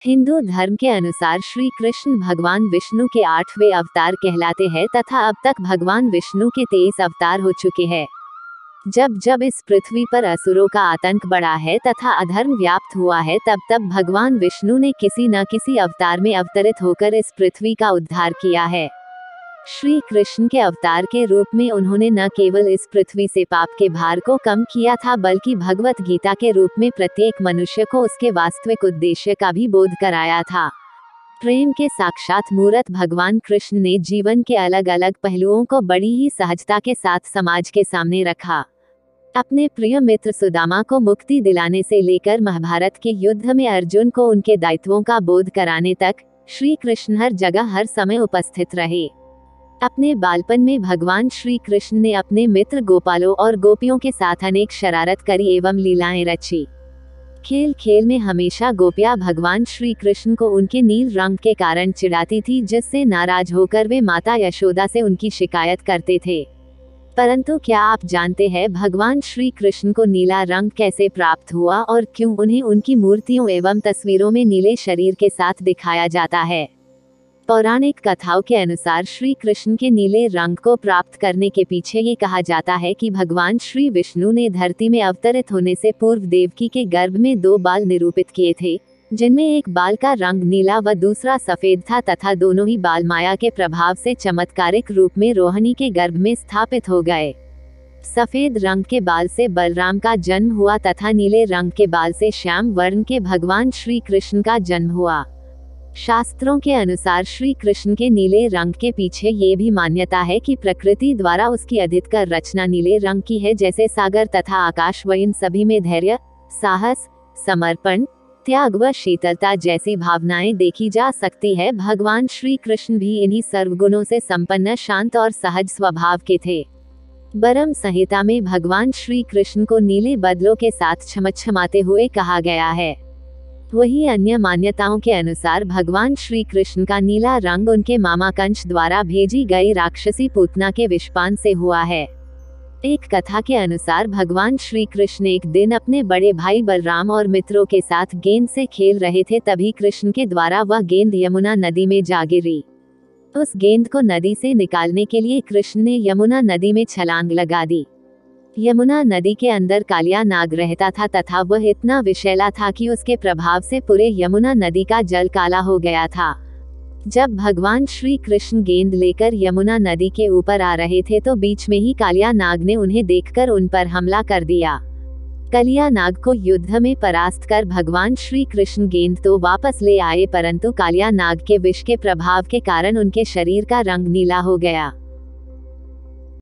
हिंदू धर्म के अनुसार श्री कृष्ण भगवान विष्णु के 8वें अवतार कहलाते हैं तथा अब तक भगवान विष्णु के 23 अवतार हो चुके हैं। जब जब इस पृथ्वी पर असुरों का आतंक बढ़ा है तथा अधर्म व्याप्त हुआ है, तब तब भगवान विष्णु ने किसी न किसी अवतार में अवतरित होकर इस पृथ्वी का उद्धार किया है। श्री कृष्ण के अवतार के रूप में उन्होंने न केवल इस पृथ्वी से पाप के भार को कम किया था, बल्कि भगवत गीता के रूप में प्रत्येक मनुष्य को उसके वास्तविक उद्देश्य का भी बोध कराया था। प्रेम के साक्षात मूर्त भगवान कृष्ण ने जीवन के अलग अलग पहलुओं को बड़ी ही सहजता के साथ समाज के सामने रखा। अपने प्रिय मित्र सुदामा को मुक्ति दिलाने से लेकर महाभारत के युद्ध में अर्जुन को उनके दायित्वों का बोध कराने तक श्री कृष्ण हर जगह हर समय उपस्थित रहे। अपने बालपन में भगवान श्री कृष्ण ने अपने मित्र गोपालों और गोपियों के साथ अनेक शरारत करी एवं लीलाएं रची। खेल खेल में हमेशा गोपियां भगवान श्री कृष्ण को उनके नील रंग के कारण चिढ़ाती थी, जिससे नाराज होकर वे माता यशोदा से उनकी शिकायत करते थे। परंतु क्या आप जानते हैं भगवान श्री कृष्ण को नीला रंग कैसे प्राप्त हुआ और क्यों उन्हें उनकी मूर्तियों एवं तस्वीरों में नीले शरीर के साथ दिखाया जाता है? पौराणिक कथाओं के अनुसार श्री कृष्ण के नीले रंग को प्राप्त करने के पीछे ये कहा जाता है कि भगवान श्री विष्णु ने धरती में अवतरित होने से पूर्व देवकी के गर्भ में 2 बाल निरूपित किए थे, जिनमें एक बाल का रंग नीला व दूसरा सफेद था तथा दोनों ही बाल माया के प्रभाव से चमत्कारिक रूप में रोहिणी के गर्भ में स्थापित हो गए। सफेद रंग के बाल से बलराम का जन्म हुआ तथा नीले रंग के बाल से श्याम वर्ण के भगवान श्री कृष्ण का जन्म हुआ। शास्त्रों के अनुसार श्री कृष्ण के नीले रंग के पीछे ये भी मान्यता है कि प्रकृति द्वारा उसकी अधिकतर रचना नीले रंग की है, जैसे सागर तथा आकाश व इन सभी में धैर्य, साहस, समर्पण, त्याग व शीतलता जैसी भावनाएं देखी जा सकती है। भगवान श्री कृष्ण भी इन्हीं सर्वगुणों से संपन्न शांत और सहज स्वभाव के थे। ब्रह्म संहिता में भगवान श्री कृष्ण को नीले बदलों के साथ छमछमाते हुए कहा गया है। वही अन्य मान्यताओं के अनुसार भगवान श्री कृष्ण का नीला रंग उनके मामा कंस द्वारा भेजी गई राक्षसी पूतना के विषपान से हुआ है। एक कथा के अनुसार भगवान श्री कृष्ण एक दिन अपने बड़े भाई बलराम और मित्रों के साथ गेंद से खेल रहे थे, तभी कृष्ण के द्वारा वह गेंद यमुना नदी में जा गिरी। उस गेंद को नदी से निकालने के लिए कृष्ण ने यमुना नदी में छलांग लगा दी। यमुना नदी के अंदर कालिया नाग रहता था तथा वह इतना विषैला था कि उसके प्रभाव से पूरे यमुना नदी का जल काला हो गया था। जब भगवान श्री कृष्ण गेंद लेकर यमुना नदी के ऊपर आ रहे थे तो बीच में ही कालिया नाग ने उन्हें देखकर उन पर हमला कर दिया। कालिया नाग को युद्ध में परास्त कर भगवान श्री कृष्ण गेंद तो वापस ले आए, परंतु कालिया नाग के विष के प्रभाव के कारण उनके शरीर का रंग नीला हो गया।